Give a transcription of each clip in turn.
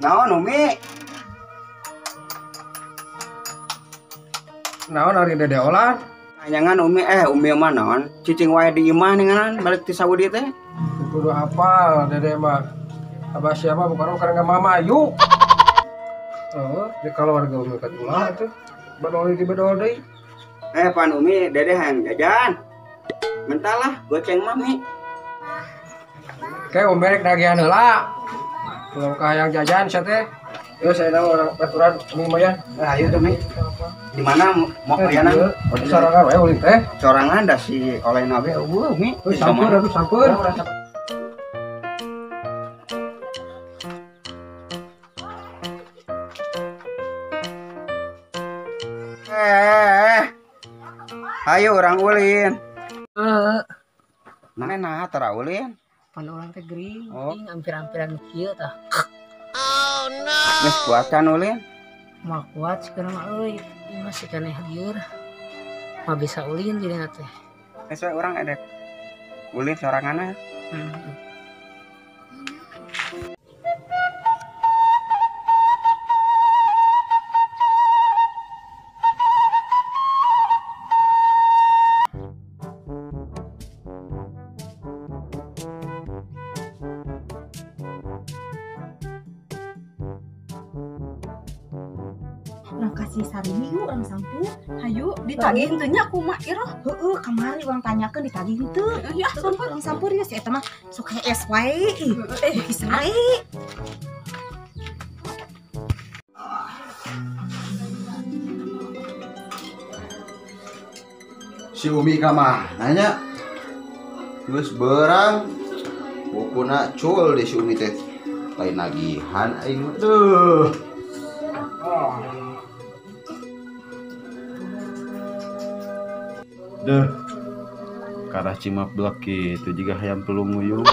Naon Umi? Naon ari dede olan? Tanyangan Umi mah naon? Cicing wae di imah ninganan balik ti Saudi teh. Kudu hafal dede mah. Abah siapa bukan karena mama yuk. Di keluarga Umi katulah tuh. Bedol di bedol deui. Pan Umi, dede hayang jajan. Mentalah goceng mami. Kayak Umi rek dagihan heula. Belum kahayang jajan sia teh. Yo saya tahu orang baturan Umi mah ya. Ayo tuh Mi. Di mana mau kayanan? Sorangan wae ulin teh. Sorangan da si oleh nabe Umi. Sampur atuh sampur. Ayo orang ulin. Nah tara ulin. Pan orang teh gering, Oh. hampir-hampiran kieu tah. Geus kuatan ulin. Moal kuat sekarang mah euy, ieu masih keneh lieur. Mah bisa ulin jadi teh. Geus we urang edek. Ulin soranganna. Orang kasih sarimi yuk orang sampur. Hayu ditagih henteunya kumaha iroh. Heeh, kamari orang tanyakeun ditagih henteu. Ya sampur orang sampur ya si eta mah sok es wae. Kis wae. Si Umi kamah nanya terus berang bukuna cul di si Umi teh lain nagihan aing aduh deh karena cimap dua gitu juga hayam tulung nguyung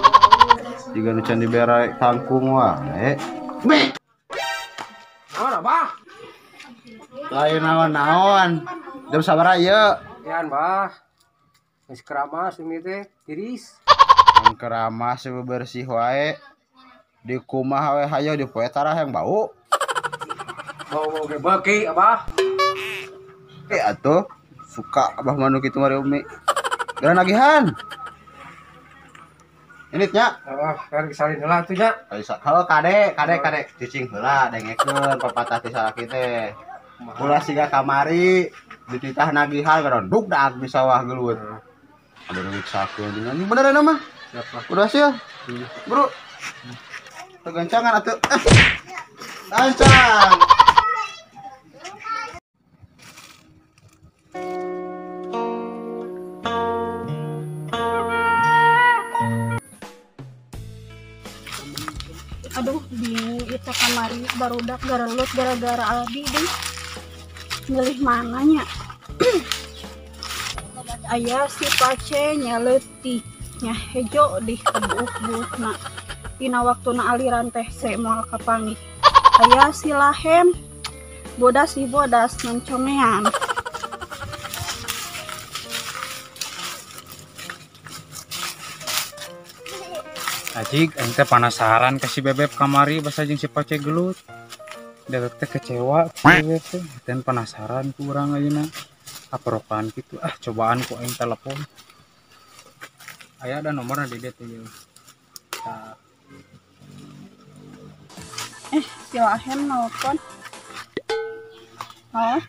juga nu can dibere tangkung wae Naon abah? lain naon-naon jam sabaraha ieu Yan bah. Geus keramas Umi teh tiris. yang keramas bebersih wae di kumaha we hayo di poe tarah yang bau Mau ge beuki abah. atuh suka abah manu kitu mari Umi gara nagihan ini nya Kan salin heula atuh nya. halo kade cicing heula dengekeun papatah ti salaki teh ulah siga kamari dititah nagihan karon dugdag di sawah gelut ada duit sakeun ini beneran mah Siapa? udah hasil bro tegancangan atuh gancang Aduh, bingung itu kamari barudak garelut gara-gara Aldi deh. Milih mananya? Aya si Pace nya leutik nya hejo di kebuuk-buukna. Dina waktuna aliran teh se moal kapanggih. Aya si Lahem bodas mencomean. Ajik, aing teh penasaran ka si Bebeb kamari basa jeung si Pace gelut. Bebeb teh kecewa si Bebeb teh, dan penasaran ku urang ayeuna. Apropan gitu. Cobaan ku aing telepon. Aya ada nomorna di dieu teh. Tah. Si Lahem nelpon. Oh,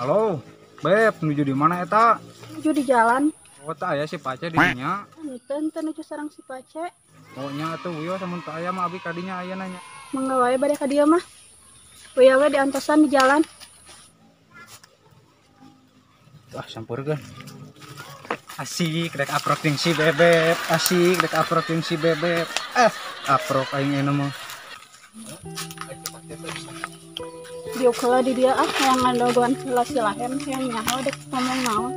Halo, Beb, nuju di mana eta? menuju di jalan. Oh, tah aya si Pace di dinya. Niten nuju sareng si Pace. Oh nya atuh wiyo samun teu aya mah abi kadinya aya nanya. Mangga wae bade ka dieu mah. We diantosan di jalan. Sampurkeun. Asik rek aprok jeung si Bebeb, asik rek aprok jeung si Bebeb. Aprok aing euna mah. Diuk heula di dia yang ngadogoan heula si Lahem yang nyaho dek ngomong naon.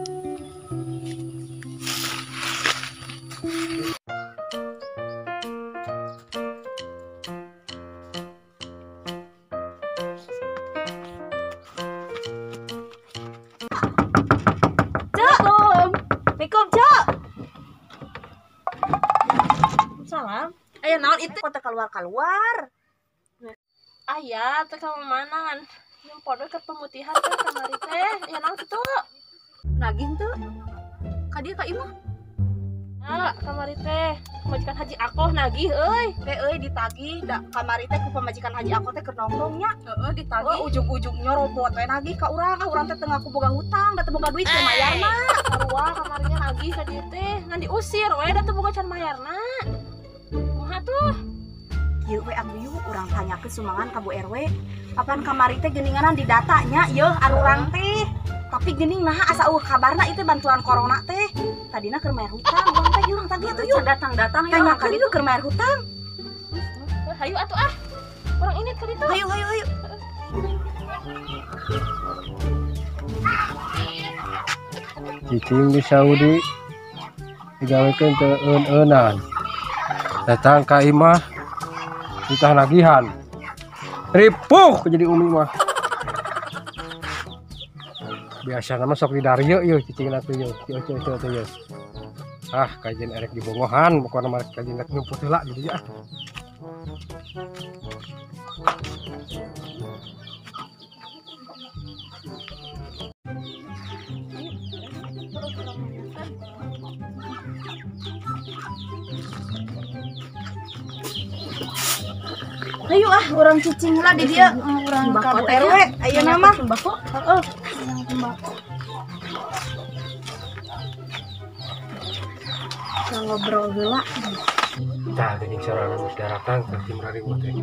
Assalamualaikum, Cok. Salam. Aya naon itu kota keluar. Aya teh ka manangan. Yang podo ke pemutihan teh kamari teh. Ya naon kitu? Nagih tuh. Ka dieu ka imah. Ah, kamari teh. Majikan Haji Akoh nagih euy. Teh ditagih da kamari teh ku pamajikan Haji aku teh keur nongkrong nya. Heeh ditagih. Ujung-ujungnya robot teh nagih ka urang teh teu ngaku boga hutang, da teu boga duit teh mayarna. Sarua kamarinya nagih ka dieu teh. Ngan diusir we da teu boga can mayarna. Kumaha tuh? Ieu we abdi urang tanyakeun sumbangan ka Bu RW. Kapan kamari teh geuninganan di datanya yeuh arurang teh. Tapi geuning naha asa eueuh kabarna itu bantuan corona teh. Tadina keur mayar hutang, urang teh urang tagih atuh yeuh. Datang-datang ya ka ditu keur mayar hutang. Hayu atuh ah. Urang ini ka ditu. Hayu. Cicing di Saudi digawekeun teu eun-eunan. Datang ka imah ditah nagihan. Ripuh jadi umi mah. Biasa nama sok di Daryo yeuh cicing atuh yeuh. Yeuh. Ah, kajian erek di bongohan, pokokna mah kajian rek nyumput heula jadi ya. Ayo urang cicing lah di dia urang ka Bu RW ayeuna mah sembako. Heeh. Sembako. Kita ngobrol heula. Tah geuning sorangan geus daratang ka Timur Ribu teh.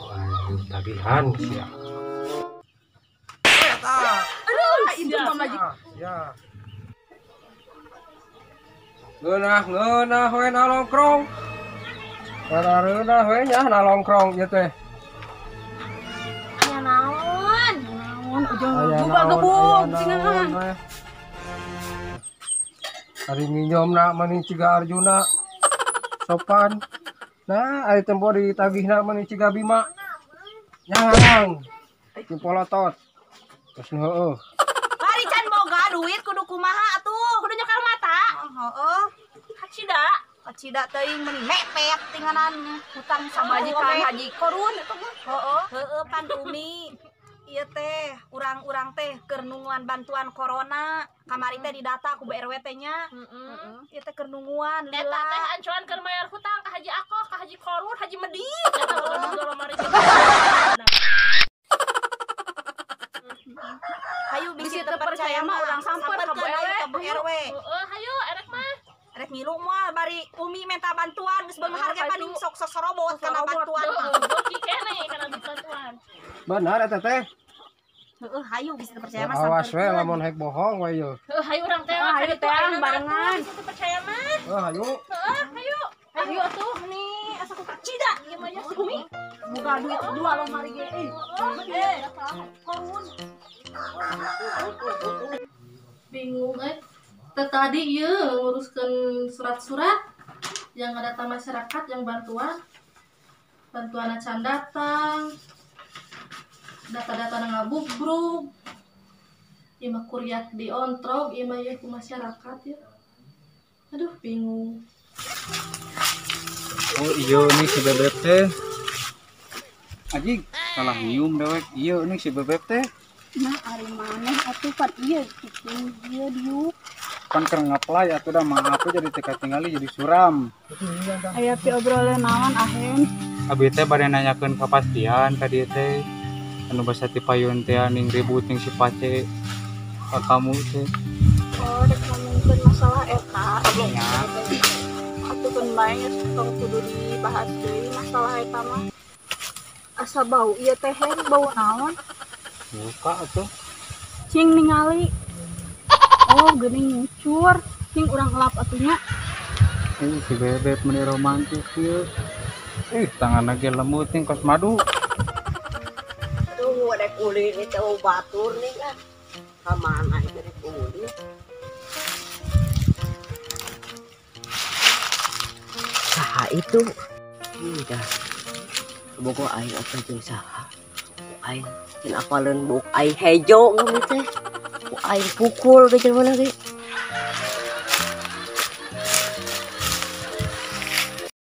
Waduh, tagihan sia. Aduh, itu pamajik. Ya. Ngeunah we nalongkrong. Rareudah we nya nalongkrong ieu teh. Ya naon? Naon ujung buka gebuk cenah. Ari nginjomna mani ciga Arjuna. Sopan. Nah, ari tempo ditagihna mani ciga Bima. Nyang. Cipolotot. Terus heueuh. Ari can boga duit kudu kumaha atuh? Kudu nyekel mata. Heeh. Hacida. Cida teuing meni mepet tinganan hutang samajikan Haji Korun eta mah. Heeh pan Umi. Ieu teh urang-urang teh keur nungguan bantuan corona. Kamari teh didata ku BRW teh nya. Ieu teh keur nungguan Eta lila. teh ancuan keur mayar hutang ka Haji Akoh, ka Haji Korun, Haji Medit. Eta udah lamari. Hayu bisi teu percaya mah urang sampeun ka Bu RW. Heeh, hayu erek mah. Rek ngilu mah bari Umi minta bantuan geus beunghar ge paling sok sorobot kana bantuan mah. Boki kene kana bantuan. Benar eta teh. Heeh, hayu bisa percaya mah Awas we lamun hek bohong we yeuh. Heuh, hayu urang teh. hayu teh barengan. Bisa percaya mah. Hayu. Heeh, hayu. Hayu atuh nih asa ku cida ieu mah si Umi. Buka duit dua lemari ge. Korun. Bingung tadi ya nguruskan surat-surat yang ada data masyarakat yang bantuan acan datang data-data ngabubrug ima kuriak diontrog ima ya ke masyarakat ya aduh bingung. Oh iya nih si bebek teh Ajik salah nyium dewek iya nih si bebek teh. Nah ari maneh atuh pan ieu cicing ieu diuk. Kan keur ngaplay atuh da maaf jadi teka tingali jadi suram. Aya pi obrolan naon ahem. Abi teh bade nanyakeun kepastian ka dieu teh. Anu basa ti payun teh ning ribut ning si Pace ka kamu teh. Oh dek ngomongkeun masalah eta. Nya. Atuh keun bae geus tong kudu dibahas deui masalah eta mah. Asa bau ieu teh bau naon? Buka atuh. Cing ningali. Oh geuning ngucur. Cing urang elap atunya. Si bebek meni romantis ieu. Tangan lagi lembut nih kos madu. Tuh ada kulit itu batur nih kan. Kamana itu di kulit. Saha itu? Udah. Bogo aing apa jeung saha? Aing cin apaleun buk aing hejo ngomong teh. Aing pukul ke mana ge.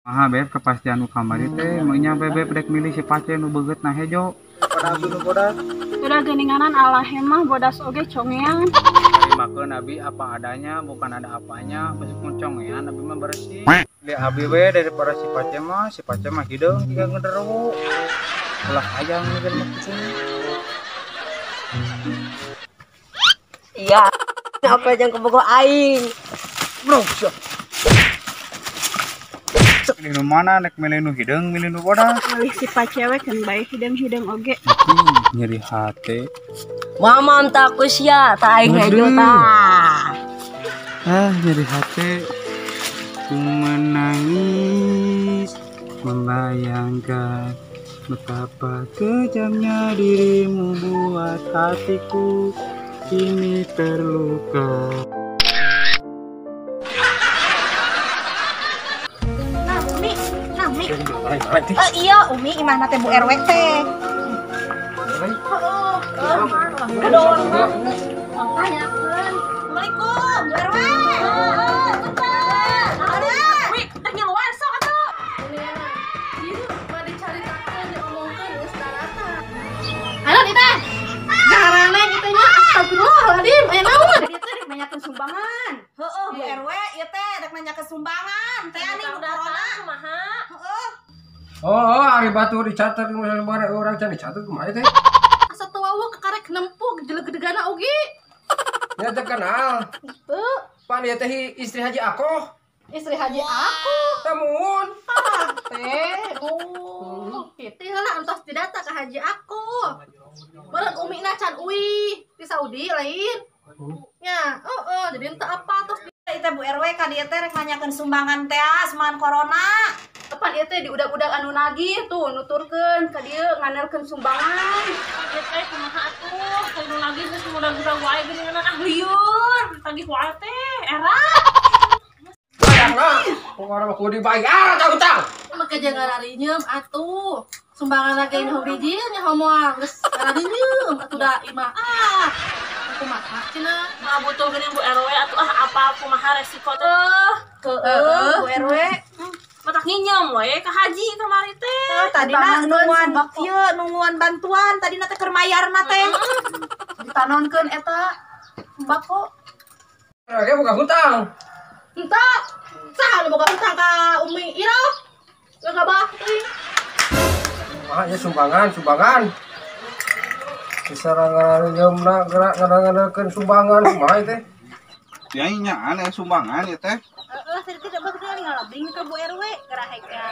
Maha beb kepastian nu kamari teh meunya bebeb dek milih si pace nu beugeut na hejo. Udah geninganan Allah mah bodas oge congean. Makeun abi apa adanya, bukan ada apanya, meskipun congean abi mah bersih. Li abi we daripada si pace mah hideung tiga ngenderu. Ulah hayang ngeukeun mah kitu. Iya. Apa yang kebogo aing? Bro. Ini nu mana nek milih nu hideung milih nu bodas. Milih si pacewe kan bae hidung oge. Nyeri hati. Mamam takus ya, tak aing hejo tah. Nyeri hati. Ku menangis membayangkan betapa kejamnya dirimu buat hatiku ini terluka. Iya, Umi imahna teh Bu RW teh. Assalamualaikum, Bu RW. Wih, teh nyeluan sok atuh. Halo Dita. Jarane kitu nya astagfirullahaladzim. Aya naon? Dia teh rek nanyakeun sumbangan. Heeh, Bu RW ieu teh rek nanyakeun sumbangan. Teh ani nu corona kumaha? Heeh. Oh, ari batu dicatat bare orang can dicatat kumaha teh? Asa teu wawu kekarek nempuk jeleg-gedegana oge. Nya teh kenal. Teu, Pan ieu teh istri Haji Akoh. istri Haji aku. Tamun. Teh, kitu heula entos didata ka Haji aku. Beureun umina can uih di Saudi lain. Ya, jadi ente apa terus Teh Bu RW ka dieu teh rek nanyakeun sumbangan teh asman corona. depan ieu teh di udag-udag anu nagih tuh nuturkeun ka dieu nganelkeun sumbangan. Ieu teh kumaha atuh? Kudu lagi geus mudah-mudah wae geuningan lieur. Tagih wae teh era. Bayangna, orang mah kudu dibayar tah utang. Make jangan ngarinyeum atuh. Sumbangan lagi nyaho biji nyaho moal geus ngarinyeum atuh da imah. Aku mah cenah. Mah butuh geuning Bu RW atuh apa kumaha resiko teh? Heeh, Bu RW. Matak nginyem we ka haji kamari teh. Tadina nungguan bantuan, tadina teh keur mayarna teh. Ditanonkeun eta sembako. Ge buka hutang. Entah, saha nu boga hutang ka Umi Ira? Gagabah teuing. Ah, ya sumbangan. Disarangan nyeumna gerak ngada-ngadakeun sumbangan kumaha teh? Ya nya aneh sumbangan ya teh. Tadi tidak bakal ngalabing ke Bu RW geraheknya.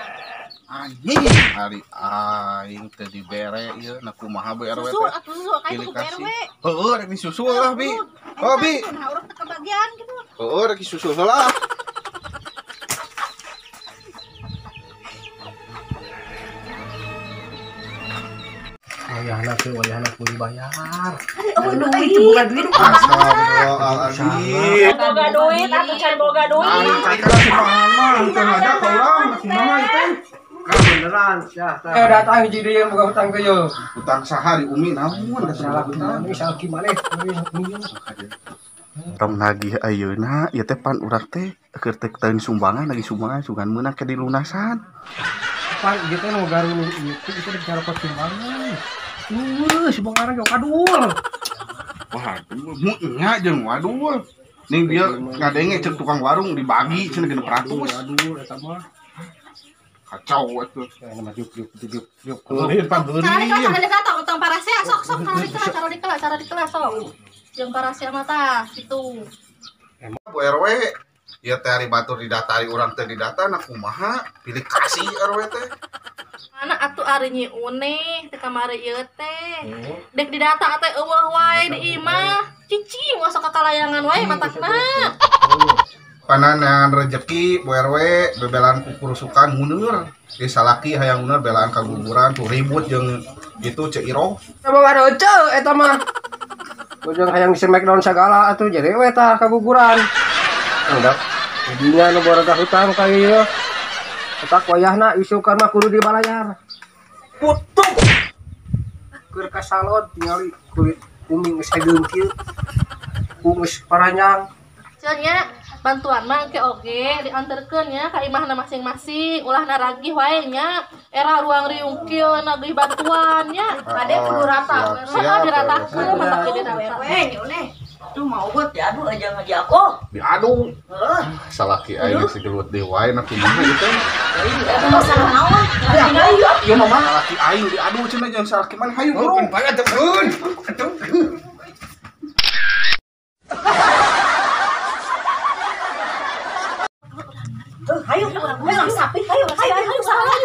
Anjing hari aing teh dibere ieu na kumaha Bu RW Susul teh. atuh susul ka itu Bu RW. Heueuh rek disusul lah Bi. Oh Bi. Nah, urang teh kebagian gitu. Heueuh rek disusul heula. Wayahna kudu bayar. Duit bukan duit. Astagfirullahaladzim. Boga duit atuh can boga duit. Aing kira sumbangan mah teu ada ka urang kumaha itu. Kan beneran, ya. Datang hiji deui boga hutang teh yeuh. Utang saha di Umi namun da Salah hutang, misal kimaneh. Tong nagih ayeuna ieu teh pan urang teh keur teu teuing sumbangan lagi sumbangan meunang ke dilunasan. Pan ieu teh nu garu ieu teh kita bicara ke sumbangan. Sumbangan ge kadul. Waduh, nya jeung waduh. Ning dia ngadenge cek tukang warung dibagi cenah 600. Waduh eta mah. Kacau atuh. Aya mah juk. Keurin pan Cara dikelah utang parasea sok cara dikelah sok. Jeung parasea mah tah kitu. Bu RW ieu teh ari batur didatari urang teh didata na kumaha pilih kasih RW teh. Mana atuh ari nyi une teh kamari ieu teh. Dek didata teh eueuh wae di imah. Cicing masuk ka kalayangan wae matakna. Pananan rezeki Bu RW bebelan kukurusukan muneur. Ge salaki hayang muneur belaan kaguguran tuh ribut jeung itu Cek Iro. Emang ada ece eta mah. Ujung hayang di smackdown segala atuh jadi we tah kaguguran. Udah. Jadinya nu boga hutang ka ieu. Otak wayahna isukan mah kudu dibalayar. Putung. Keur ka salon tingali kulit kuning geus hedeung kieu. Geus paranyang. Cenah bantuan mah ke oge dianterkeun nya ka imahna masing-masing ulah naragih wae nya era ruang riung kieu nagih bantuan nya ade kudu rata diratakeun mah tak dirata Tuh mau buat diadu aja ngaji aku. Diadu. Salaki aing si gelut deui wae na kumaha gitu. Itu masalah naon? Ieu mah salaki aing diadu cenah jeung salaki mana hayu guru. Bae teun. Hayu urang sapi, hayu salah.